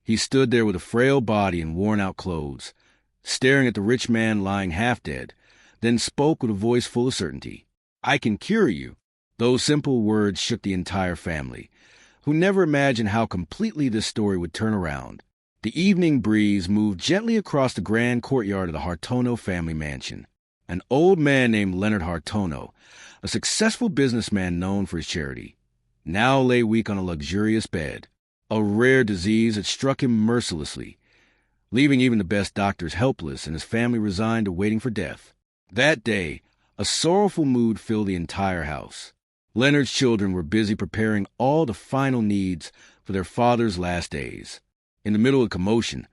He stood there with a frail body and worn-out clothes, staring at the rich man lying half-dead, then spoke with a voice full of certainty. "I can cure you." Those simple words shook the entire family, who never imagined how completely this story would turn around. The evening breeze moved gently across the grand courtyard of the Hartono family mansion. An old man named Leonard Hartono, a successful businessman known for his charity, now lay weak on a luxurious bed. A rare disease had struck him mercilessly, leaving even the best doctors helpless and his family resigned to waiting for death. That day, a sorrowful mood filled the entire house. Leonard's children were busy preparing all the final needs for their father's last days. In the middle of commotion,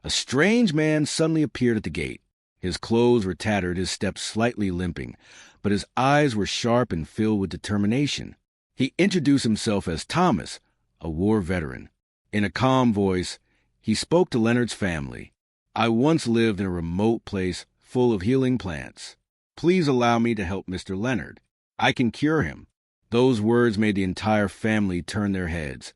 a strange man suddenly appeared at the gate. His clothes were tattered, his steps slightly limping, but his eyes were sharp and filled with determination. He introduced himself as Thomas, a war veteran. In a calm voice, he spoke to Leonard's family. "I once lived in a remote place full of healing plants. Please allow me to help Mr. Leonard. I can cure him." Those words made the entire family turn their heads,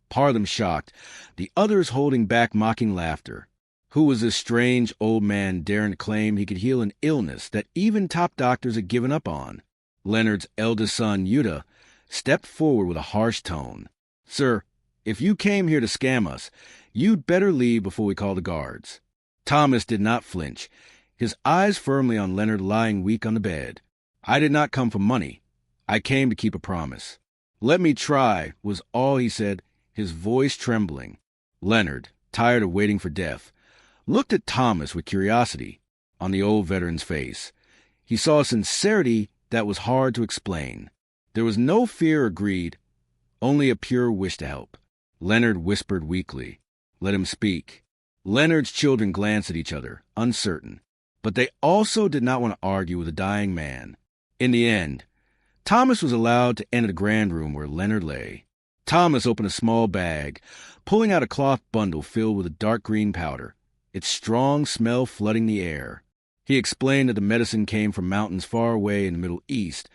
part of them shocked, the others holding back mocking laughter. Who was this strange old man daring to claim he could heal an illness that even top doctors had given up on? Leonard's eldest son, Yuta, stepped forward with a harsh tone. "Sir, if you came here to scam us, you'd better leave before we call the guards." Thomas did not flinch, his eyes firmly on Leonard lying weak on the bed. "I did not come for money. I came to keep a promise." "Let me try," was all he said, his voice trembling. Leonard, tired of waiting for death, looked at Thomas with curiosity on the old veteran's face. He saw a sincerity that was hard to explain. There was no fear or greed, only a pure wish to help. Leonard whispered weakly, "Let him speak." Leonard's children glanced at each other, uncertain, but they also did not want to argue with a dying man. In the end, Thomas was allowed to enter the grand room where Leonard lay. Thomas opened a small bag, pulling out a cloth bundle filled with a dark green powder, its strong smell flooding the air. He explained that the medicine came from mountains far away in the Middle East,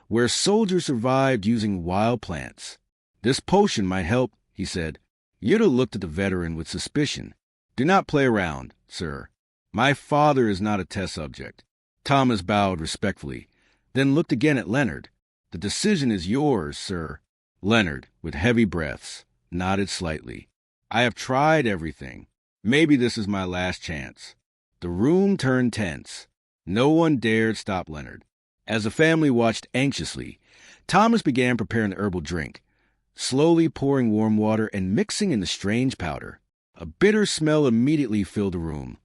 where soldiers survived using wild plants. "This potion might help," he said. Yuta looked at the veteran with suspicion. "Do not play around, sir. My father is not a test subject." Thomas bowed respectfully, then looked again at Leonard. "The decision is yours, sir." Leonard, with heavy breaths, nodded slightly. "I have tried everything. Maybe this is my last chance." The room turned tense. No one dared stop Leonard. As the family watched anxiously, Thomas began preparing the herbal drink, slowly pouring warm water and mixing in the strange powder. A bitter smell immediately filled the room,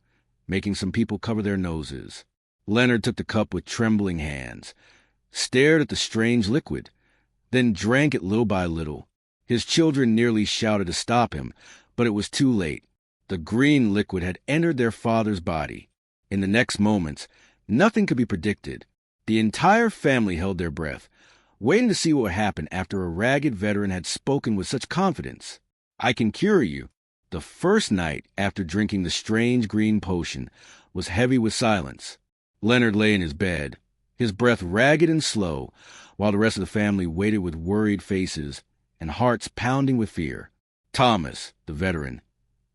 making some people cover their noses. Leonard took the cup with trembling hands, stared at the strange liquid, then drank it little by little. His children nearly shouted to stop him, but it was too late. The green liquid had entered their father's body. In the next moments, nothing could be predicted. The entire family held their breath, waiting to see what would happen after a ragged veteran had spoken with such confidence. "I can cure you." The first night after drinking the strange green potion was heavy with silence. Leonard lay in his bed, his breath ragged and slow, while the rest of the family waited with worried faces and hearts pounding with fear. Thomas, the veteran,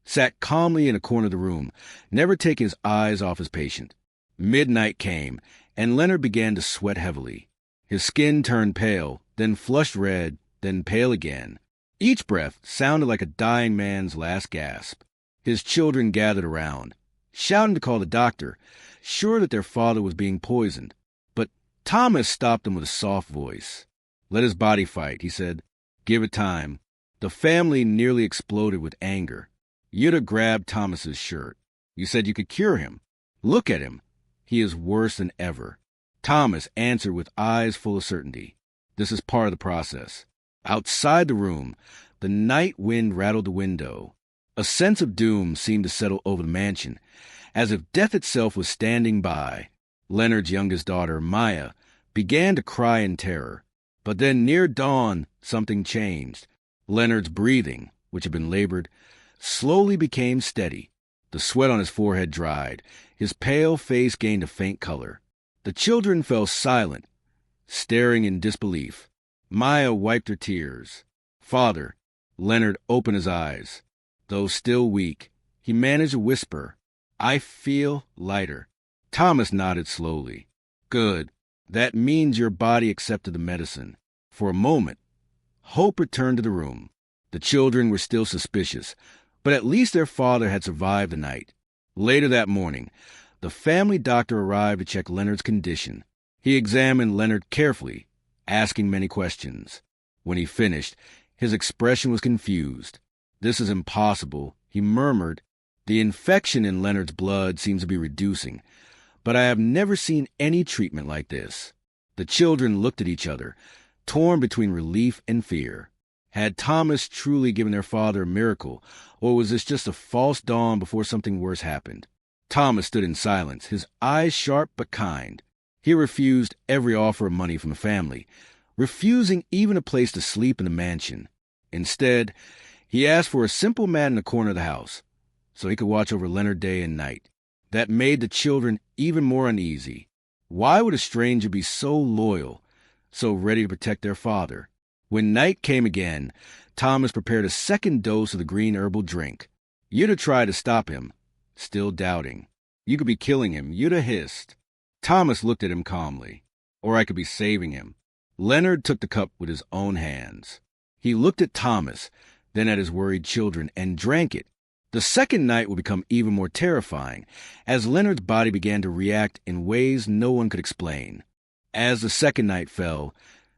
sat calmly in a corner of the room, never taking his eyes off his patient. Midnight came, and Leonard began to sweat heavily. His skin turned pale, then flushed red, then pale again. Each breath sounded like a dying man's last gasp. His children gathered around, shouting to call the doctor, sure that their father was being poisoned. But Thomas stopped them with a soft voice. "Let his body fight," he said. "Give it time." The family nearly exploded with anger. Yuta grabbed Thomas's shirt. "You said you could cure him. Look at him. He is worse than ever." Thomas answered with eyes full of certainty. "This is part of the process." Outside the room, the night wind rattled the window. A sense of doom seemed to settle over the mansion, as if death itself was standing by. Leonard's youngest daughter, Maya, began to cry in terror. But then near dawn, something changed. Leonard's breathing, which had been labored, slowly became steady. The sweat on his forehead dried. His pale face gained a faint color. The children fell silent, staring in disbelief. Maya wiped her tears. "Father," Leonard opened his eyes. Though still weak, he managed to whisper, "I feel lighter." Thomas nodded slowly. "Good. That means your body accepted the medicine." For a moment, hope returned to the room. The children were still suspicious, but at least their father had survived the night. Later that morning, the family doctor arrived to check Leonard's condition. He examined Leonard carefully, asking many questions. When he finished, his expression was confused. "This is impossible," he murmured. "The infection in Leonard's blood seems to be reducing, but I have never seen any treatment like this." The children looked at each other, torn between relief and fear. Had Thomas truly given their father a miracle, or was this just a false dawn before something worse happened? Thomas stood in silence, his eyes sharp but kind. He refused every offer of money from the family, refusing even a place to sleep in the mansion. Instead, he asked for a simple mat in the corner of the house, so he could watch over Leonard day and night. That made the children even more uneasy. Why would a stranger be so loyal, so ready to protect their father? When night came again, Thomas prepared a second dose of the green herbal drink. Yuta tried to stop him, still doubting. "You could be killing him," Yuta hissed. Thomas looked at him calmly. "Or I could be saving him." Leonard took the cup with his own hands. He looked at Thomas, then at his worried children, and drank it. The second night would become even more terrifying, as Leonard's body began to react in ways no one could explain. As the second night fell,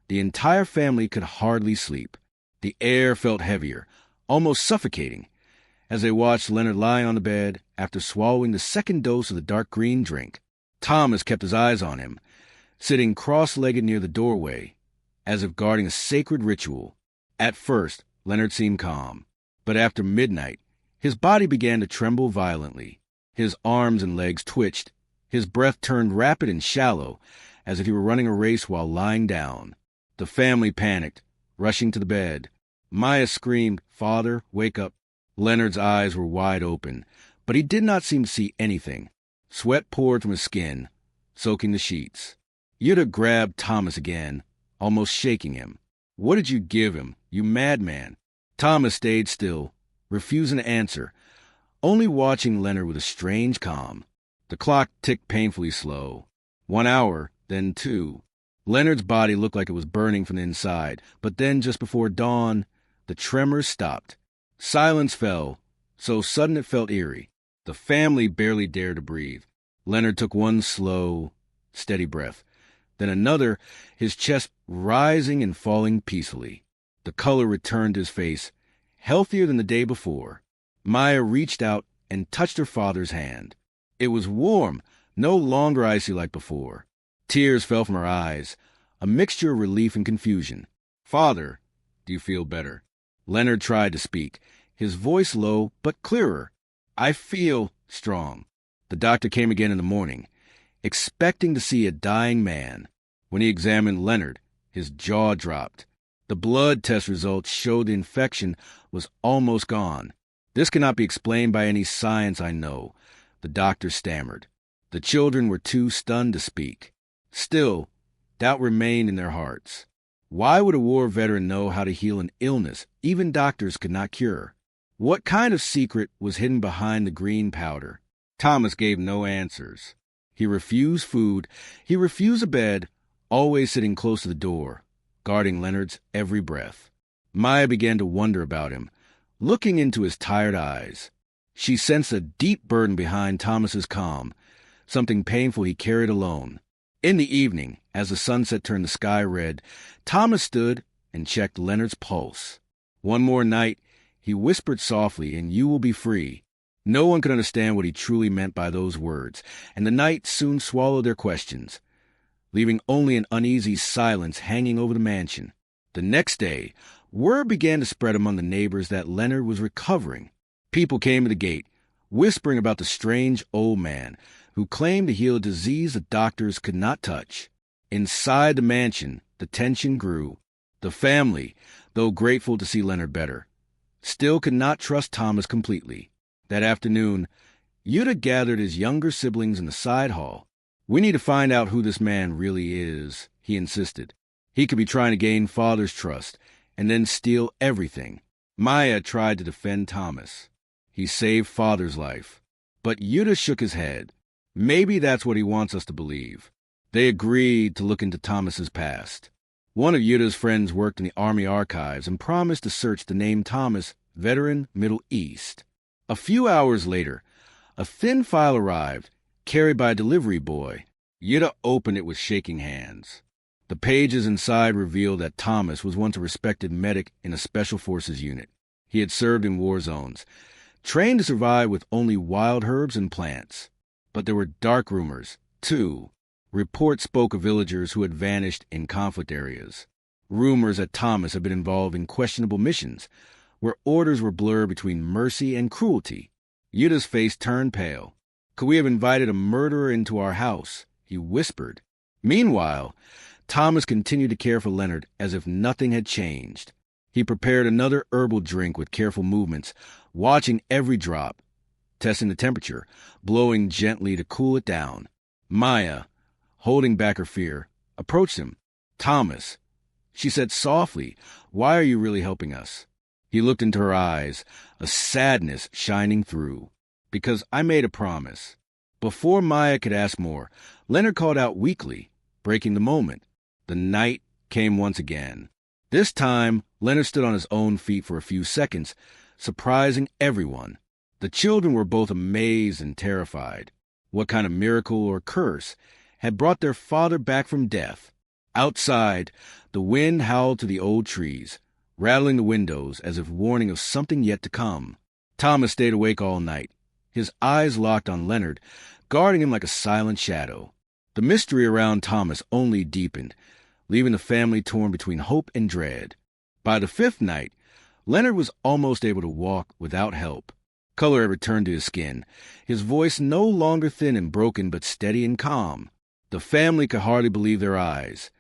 the entire family could hardly sleep. The air felt heavier, almost suffocating, as they watched Leonard lie on the bed after swallowing the second dose of the dark green drink. Thomas kept his eyes on him, sitting cross-legged near the doorway, as if guarding a sacred ritual. At first, Leonard seemed calm, but after midnight, his body began to tremble violently. His arms and legs twitched. His breath turned rapid and shallow, as if he were running a race while lying down. The family panicked, rushing to the bed. Maya screamed, "Father, wake up." Leonard's eyes were wide open, but he did not seem to see anything. Sweat poured from his skin, soaking the sheets. Yuta grabbed Thomas again, almost shaking him. "What did you give him, you madman?" Thomas stayed still, refusing to answer, only watching Leonard with a strange calm. The clock ticked painfully slow. 1 hour, then 2. Leonard's body looked like it was burning from the inside, but then just before dawn, the tremors stopped. Silence fell, so sudden it felt eerie. The family barely dared to breathe. Leonard took one slow, steady breath, then another, his chest rising and falling peacefully. The color returned to his face, healthier than the day before. Maya reached out and touched her father's hand. It was warm, no longer icy like before. Tears fell from her eyes, a mixture of relief and confusion. "Father, do you feel better?" Leonard tried to speak, his voice low but clearer. "I feel strong." The doctor came again in the morning, expecting to see a dying man. When he examined Leonard, his jaw dropped. The blood test results showed the infection was almost gone. "This cannot be explained by any science I know," the doctor stammered. The children were too stunned to speak. Still, doubt remained in their hearts. Why would a war veteran know how to heal an illness even doctors could not cure? What kind of secret was hidden behind the green powder? Thomas gave no answers. He refused food. He refused a bed, always sitting close to the door, guarding Leonard's every breath. Maya began to wonder about him, looking into his tired eyes. She sensed a deep burden behind Thomas's calm, something painful he carried alone. In the evening, as the sunset turned the sky red, Thomas stood and checked Leonard's pulse. "One more night," he whispered softly, "and you will be free." No one could understand what he truly meant by those words, and the night soon swallowed their questions, leaving only an uneasy silence hanging over the mansion. The next day, word began to spread among the neighbors that Leonard was recovering. People came to the gate, whispering about the strange old man who claimed to heal a disease the doctors could not touch. Inside the mansion, the tension grew. The family, though grateful to see Leonard better, still could not trust Thomas completely. That afternoon, Yuta gathered his younger siblings in the side hall. "We need to find out who this man really is," he insisted. "He could be trying to gain Father's trust and then steal everything." Maya tried to defend Thomas. He saved Father's life. But Yuta shook his head. Maybe that's what he wants us to believe. They agreed to look into Thomas's past. One of Yuta's friends worked in the Army archives and promised to search the name Thomas, veteran, Middle East. A few hours later, a thin file arrived, carried by a delivery boy. Yuta opened it with shaking hands. The pages inside revealed that Thomas was once a respected medic in a Special Forces unit. He had served in war zones, trained to survive with only wild herbs and plants. But there were dark rumors, too. Reports spoke of villagers who had vanished in conflict areas. Rumors that Thomas had been involved in questionable missions, where orders were blurred between mercy and cruelty. Yuta's face turned pale. Could we have invited a murderer into our house? He whispered. Meanwhile, Thomas continued to care for Leonard as if nothing had changed. He prepared another herbal drink with careful movements, watching every drop, testing the temperature, blowing gently to cool it down. Maya, holding back her fear, approached him. Thomas, she said softly, why are you really helping us? He looked into her eyes, a sadness shining through. Because I made a promise. Before Maya could ask more, Leonard called out weakly, breaking the moment. The night came once again. This time, Leonard stood on his own feet for a few seconds, surprising everyone. The children were both amazed and terrified. What kind of miracle or curse had brought their father back from death? Outside, the wind howled to the old trees, rattling the windows as if warning of something yet to come. Thomas stayed awake all night, his eyes locked on Leonard, guarding him like a silent shadow. The mystery around Thomas only deepened, leaving the family torn between hope and dread. By the fifth night, Leonard was almost able to walk without help. Color had returned to his skin, his voice no longer thin and broken but steady and calm. The family could hardly believe their eyes,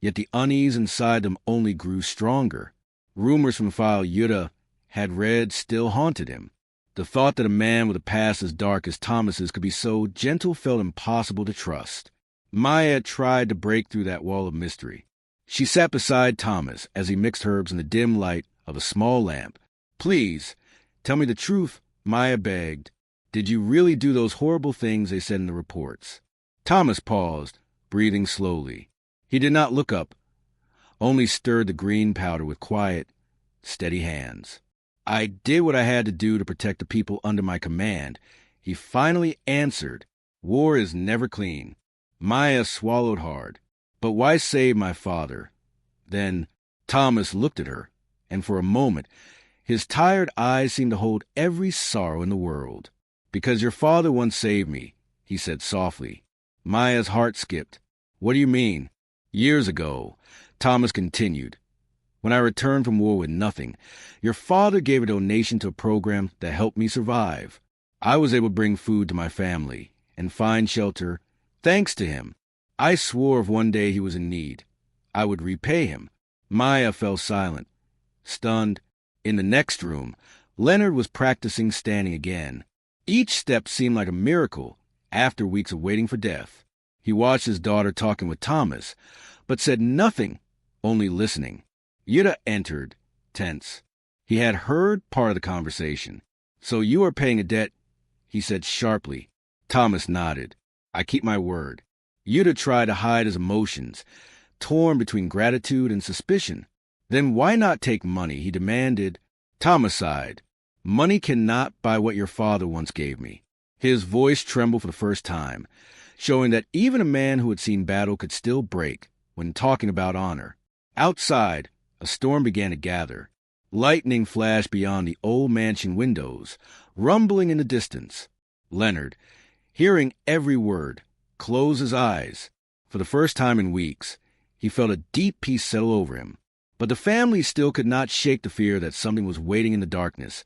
yet the unease inside them only grew stronger. Rumors from file Yuta had read still haunted him. The thought that a man with a past as dark as Thomas's could be so gentle felt impossible to trust. Maya tried to break through that wall of mystery. She sat beside Thomas as he mixed herbs in the dim light of a small lamp. Please, tell me the truth, Maya begged. Did you really do those horrible things they said in the reports? Thomas paused, breathing slowly. He did not look up, only stirred the green powder with quiet, steady hands. I did what I had to do to protect the people under my command. He finally answered. War is never clean. Maya swallowed hard. But why save my father? Then Thomas looked at her, and for a moment, his tired eyes seemed to hold every sorrow in the world. Because your father once saved me, he said softly. Maya's heart skipped. What do you mean? Years ago, Thomas continued. When I returned from war with nothing, your father gave a donation to a program that helped me survive. I was able to bring food to my family and find shelter thanks to him. I swore if one day he was in need, I would repay him. Maya fell silent, stunned. In the next room, Leonard was practicing standing again. Each step seemed like a miracle after weeks of waiting for death. He watched his daughter talking with Thomas, but said nothing, only listening. Yuta entered, tense. He had heard part of the conversation. So you are paying a debt, he said sharply. Thomas nodded. I keep my word. Yuta tried to hide his emotions, torn between gratitude and suspicion. Then why not take money, he demanded. Thomas sighed. Money cannot buy what your father once gave me. His voice trembled for the first time, showing that even a man who had seen battle could still break when talking about honor. Outside, a storm began to gather. Lightning flashed beyond the old mansion windows, rumbling in the distance. Leonard, hearing every word, closed his eyes. For the first time in weeks, he felt a deep peace settle over him. But the family still could not shake the fear that something was waiting in the darkness,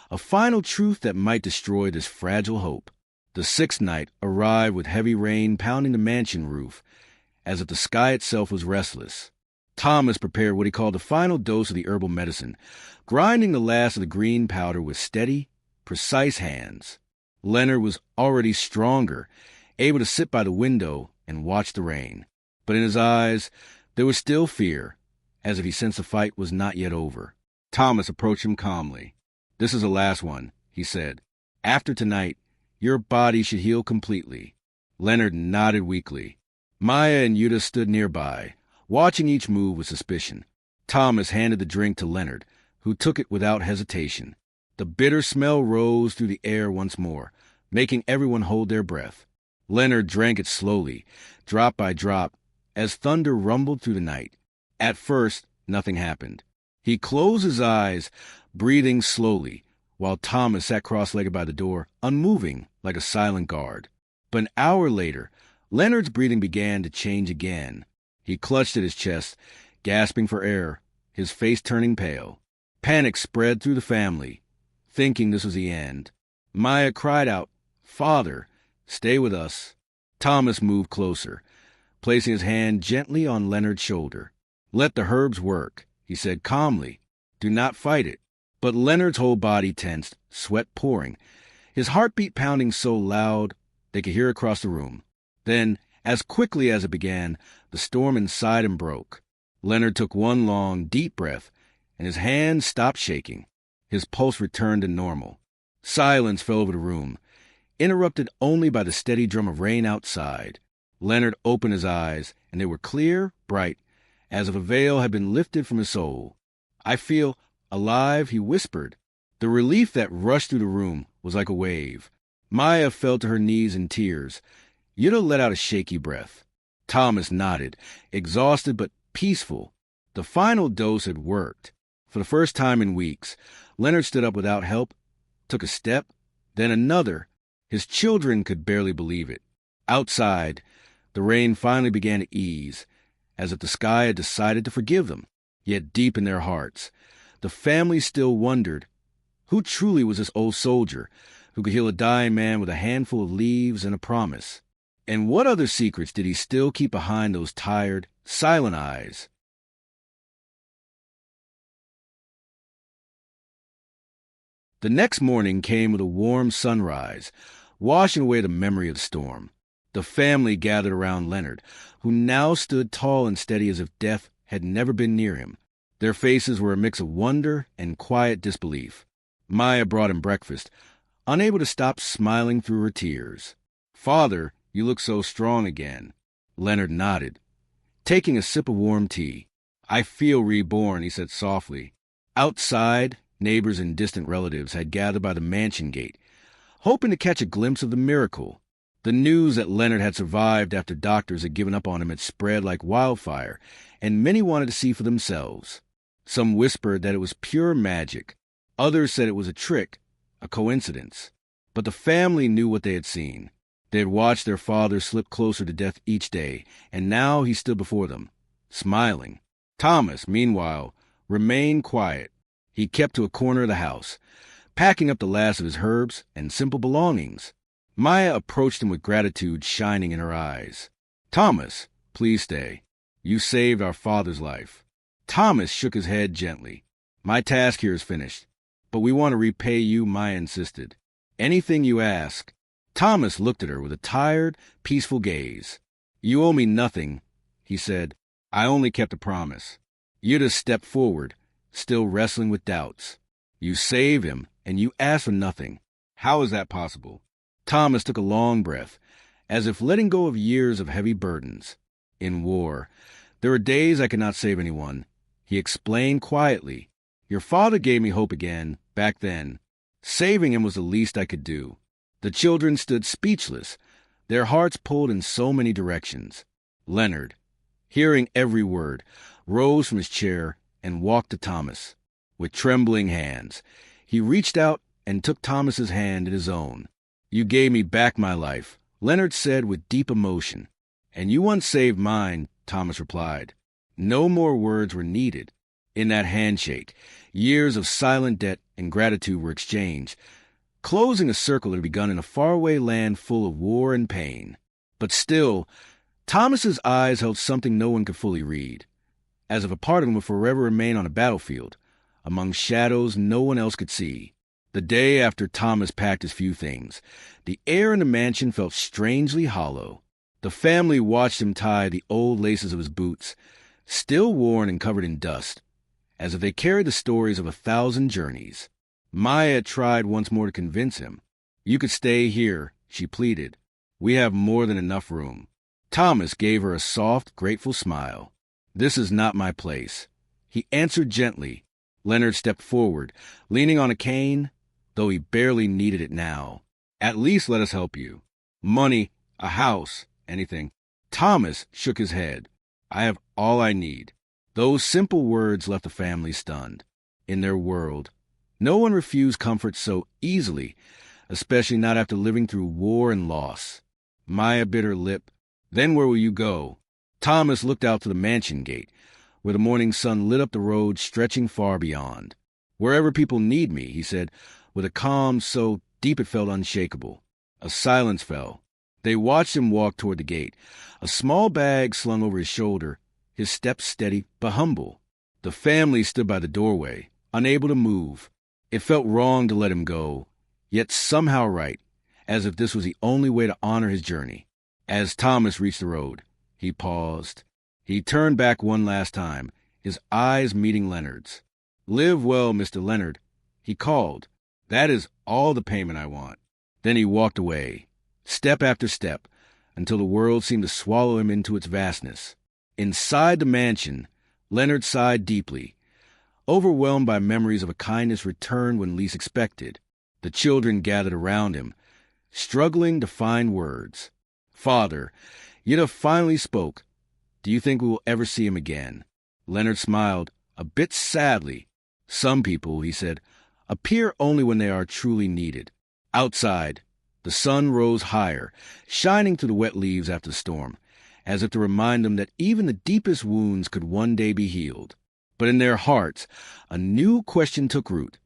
a final truth that might destroy this fragile hope. The sixth night arrived with heavy rain pounding the mansion roof, as if the sky itself was restless. Thomas prepared what he called the final dose of the herbal medicine, grinding the last of the green powder with steady, precise hands. Leonard was already stronger, able to sit by the window and watch the rain. But in his eyes, there was still fear, as if he sensed the fight was not yet over. Thomas approached him calmly. This is the last one, he said. After tonight, your body should heal completely. Leonard nodded weakly. Maya and Yuta stood nearby, watching each move with suspicion. Thomas handed the drink to Leonard, who took it without hesitation. The bitter smell rose through the air once more, making everyone hold their breath. Leonard drank it slowly, drop by drop, as thunder rumbled through the night. At first, nothing happened. He closed his eyes, breathing slowly, while Thomas sat cross-legged by the door, unmoving like a silent guard. But an hour later, Leonard's breathing began to change again. He clutched at his chest, gasping for air, his face turning pale. Panic spread through the family, thinking this was the end. Maya cried out, "Father, stay with us." Thomas moved closer, placing his hand gently on Leonard's shoulder. "Let the herbs work," he said calmly. "Do not fight it." But Leonard's whole body tensed, sweat pouring, his heartbeat pounding so loud they could hear across the room. Then, as quickly as it began, the storm inside him broke. Leonard took one long, deep breath, and his hands stopped shaking. His pulse returned to normal. Silence fell over the room, interrupted only by the steady drum of rain outside. Leonard opened his eyes, and they were clear, bright, as if a veil had been lifted from his soul. "I feel alive," he whispered. The relief that rushed through the room was like a wave. Maya fell to her knees in tears. Yuta let out a shaky breath. Thomas nodded, exhausted but peaceful. The final dose had worked. For the first time in weeks, Leonard stood up without help, took a step, then another. His children could barely believe it. Outside, the rain finally began to ease, as if the sky had decided to forgive them. Yet deep in their hearts, the family still wondered, who truly was this old soldier who could heal a dying man with a handful of leaves and a promise? And what other secrets did he still keep behind those tired, silent eyes? The next morning came with a warm sunrise, washing away the memory of the storm. The family gathered around Leonard, who now stood tall and steady as if death had never been near him. Their faces were a mix of wonder and quiet disbelief. Maya brought him breakfast, unable to stop smiling through her tears. "Father, you look so strong again." Leonard nodded, taking a sip of warm tea. "I feel reborn," he said softly. Outside, neighbors and distant relatives had gathered by the mansion gate, hoping to catch a glimpse of the miracle. The news that Leonard had survived after doctors had given up on him had spread like wildfire, and many wanted to see for themselves. Some whispered that it was pure magic. Others said it was a trick, a coincidence. But the family knew what they had seen. They had watched their father slip closer to death each day, and now he stood before them, smiling. Thomas, meanwhile, remained quiet. He kept to a corner of the house, packing up the last of his herbs and simple belongings. Maya approached him with gratitude shining in her eyes. "Thomas, please stay. You saved our father's life." Thomas shook his head gently. "My task here is finished, but we want to repay you," Maya insisted. "Anything you ask." Thomas looked at her with a tired, peaceful gaze. "You owe me nothing," he said. "I only kept a promise." Yuta stepped forward, still wrestling with doubts. "You saved him, and you asked for nothing. How is that possible?" Thomas took a long breath, as if letting go of years of heavy burdens. "In war, there are days I cannot save anyone," he explained quietly. "Your father gave me hope again, back then. Saving him was the least I could do." The children stood speechless, their hearts pulled in so many directions. Leonard, hearing every word, rose from his chair and walked to Thomas. With trembling hands, he reached out and took Thomas's hand in his own. "You gave me back my life," Leonard said with deep emotion. "And you once saved mine," Thomas replied. No more words were needed. In that handshake, years of silent debt and gratitude were exchanged, closing a circle that had begun in a faraway land full of war and pain. But still, Thomas's eyes held something no one could fully read, as if a part of him would forever remain on a battlefield, among shadows no one else could see. The day after Thomas packed his few things, the air in the mansion felt strangely hollow. The family watched him tie the old laces of his boots, still worn and covered in dust, as if they carried the stories of 1,000 journeys. Maya tried once more to convince him. "You could stay here," she pleaded. "We have more than enough room." Thomas gave her a soft, grateful smile. "This is not my place," he answered gently. Leonard stepped forward, leaning on a cane, though he barely needed it now. "At least let us help you. Money, a house, anything." Thomas shook his head. "I have all I need." Those simple words left the family stunned. In their world, no one refused comfort so easily, especially not after living through war and loss. Maya bit her lip. "Then where will you go?" Thomas looked out to the mansion gate, where the morning sun lit up the road stretching far beyond. "Wherever people need me," he said, with a calm so deep it felt unshakable. A silence fell. They watched him walk toward the gate, a small bag slung over his shoulder, his steps steady but humble. The family stood by the doorway, unable to move. It felt wrong to let him go, yet somehow right, as if this was the only way to honor his journey. As Thomas reached the road, he paused. He turned back one last time, his eyes meeting Leonard's. "Live well, Mr. Leonard," he called. "That is all the payment I want." Then he walked away, step after step, until the world seemed to swallow him into its vastness. Inside the mansion, Leonard sighed deeply, overwhelmed by memories of a kindness returned when least expected. The children gathered around him, struggling to find words. "Father," Yida finally spoke. "Do you think we will ever see him again?" Leonard smiled, a bit sadly. "Some people," he said, "appear only when they are truly needed." Outside, the sun rose higher, shining through the wet leaves after the storm, as if to remind them that even the deepest wounds could one day be healed. But in their hearts, a new question took root,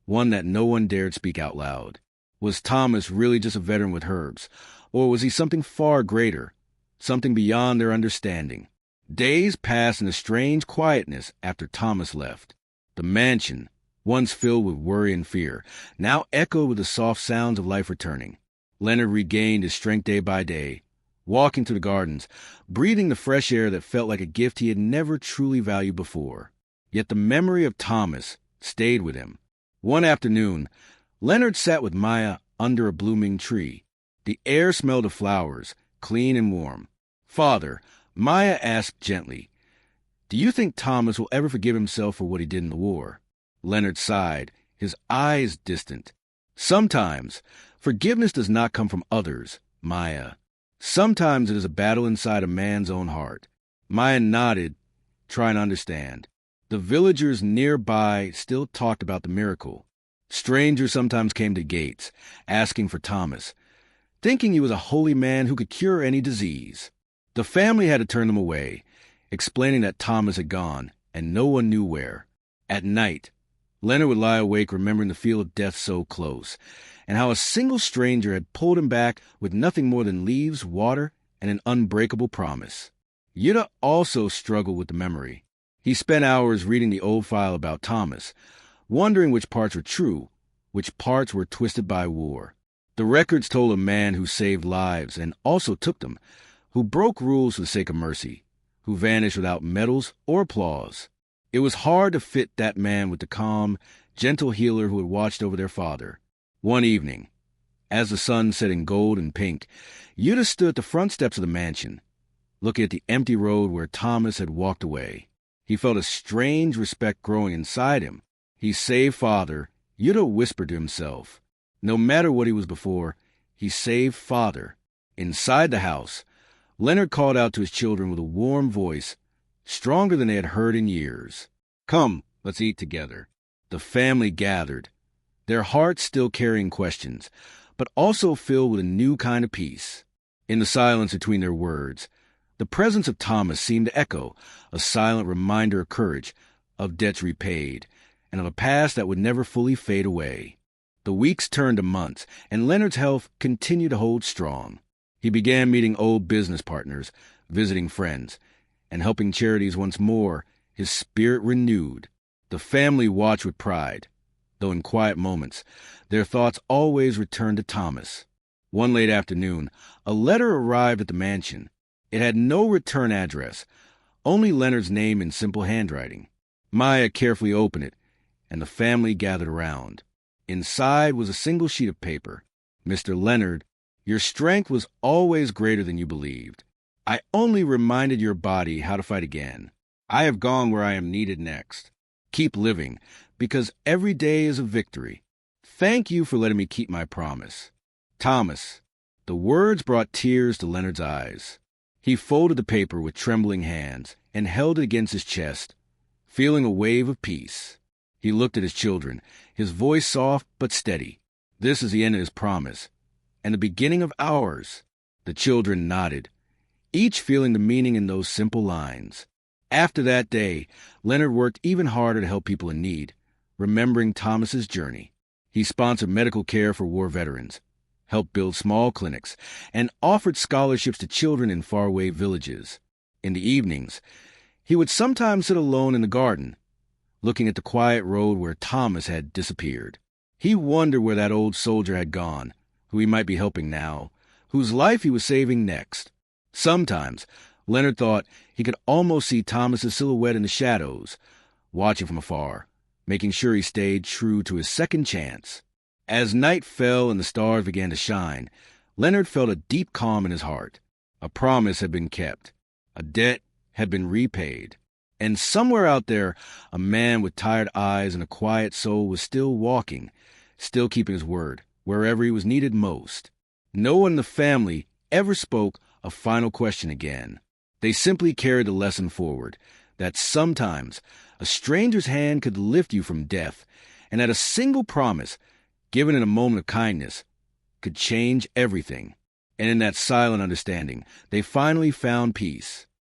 one that no one dared speak out loud. Was Thomas really just a veteran with herbs, or was he something far greater, something beyond their understanding? Days passed in a strange quietness after Thomas left. The mansion, once filled with worry and fear, now echoed with the soft sounds of life returning. Leonard regained his strength day by day, walking through the gardens, breathing the fresh air that felt like a gift he had never truly valued before. Yet the memory of Thomas stayed with him. One afternoon, Leonard sat with Maya under a blooming tree. The air smelled of flowers, clean and warm. "Father," Maya asked gently, "do you think Thomas will ever forgive himself for what he did in the war?" Leonard sighed, his eyes distant. "Sometimes forgiveness does not come from others, Maya. Sometimes it is a battle inside a man's own heart." Maya nodded, trying to understand. The villagers nearby still talked about the miracle. Strangers sometimes came to gates, asking for Thomas, thinking he was a holy man who could cure any disease. The family had to turn them away, explaining that Thomas had gone, and no one knew where. At night, Leonard would lie awake remembering the feel of death so close, and how a single stranger had pulled him back with nothing more than leaves, water, and an unbreakable promise. Yuta also struggled with the memory. He spent hours reading the old file about Thomas, wondering which parts were true, which parts were twisted by war. The records told a man who saved lives and also took them, who broke rules for the sake of mercy, who vanished without medals or applause. It was hard to fit that man with the calm, gentle healer who had watched over their father. One evening, as the sun set in gold and pink, Yuta stood at the front steps of the mansion, looking at the empty road where Thomas had walked away. He felt a strange respect growing inside him. He saved father, Yuta whispered to himself. No matter what he was before, he saved father. Inside the house, Leonard called out to his children with a warm voice, stronger than they had heard in years. "Come, let's eat together." The family gathered, their hearts still carrying questions, but also filled with a new kind of peace. In the silence between their words, the presence of Thomas seemed to echo, a silent reminder of courage, of debts repaid, and of a past that would never fully fade away. The weeks turned to months, and Leonard's health continued to hold strong. He began meeting old business partners, visiting friends, and helping charities once more, his spirit renewed. The family watched with pride, though in quiet moments, their thoughts always returned to Thomas. One late afternoon, a letter arrived at the mansion. It had no return address, only Leonard's name in simple handwriting. Maya carefully opened it, and the family gathered around. Inside was a single sheet of paper. Mr. Leonard, your strength was always greater than you believed. I only reminded your body how to fight again. I have gone where I am needed next. Keep living, because every day is a victory. Thank you for letting me keep my promise. Thomas. The words brought tears to Leonard's eyes. He folded the paper with trembling hands and held it against his chest, feeling a wave of peace. He looked at his children, his voice soft but steady. This is the end of his promise, and the beginning of ours. The children nodded, each feeling the meaning in those simple lines. After that day, Leonard worked even harder to help people in need, remembering Thomas's journey. He sponsored medical care for war veterans, helped build small clinics, and offered scholarships to children in faraway villages. In the evenings, he would sometimes sit alone in the garden, looking at the quiet road where Thomas had disappeared. He wondered where that old soldier had gone, who he might be helping now, whose life he was saving next. Sometimes, Leonard thought he could almost see Thomas's silhouette in the shadows, watching from afar, making sure he stayed true to his second chance. As night fell and the stars began to shine, Leonard felt a deep calm in his heart. A promise had been kept. A debt had been repaid. And somewhere out there, a man with tired eyes and a quiet soul was still walking, still keeping his word, wherever he was needed most. No one in the family ever spoke a final question again. They simply carried the lesson forward, that sometimes a stranger's hand could lift you from death, and that a single promise, given in a moment of kindness, could change everything. And in that silent understanding, they finally found peace.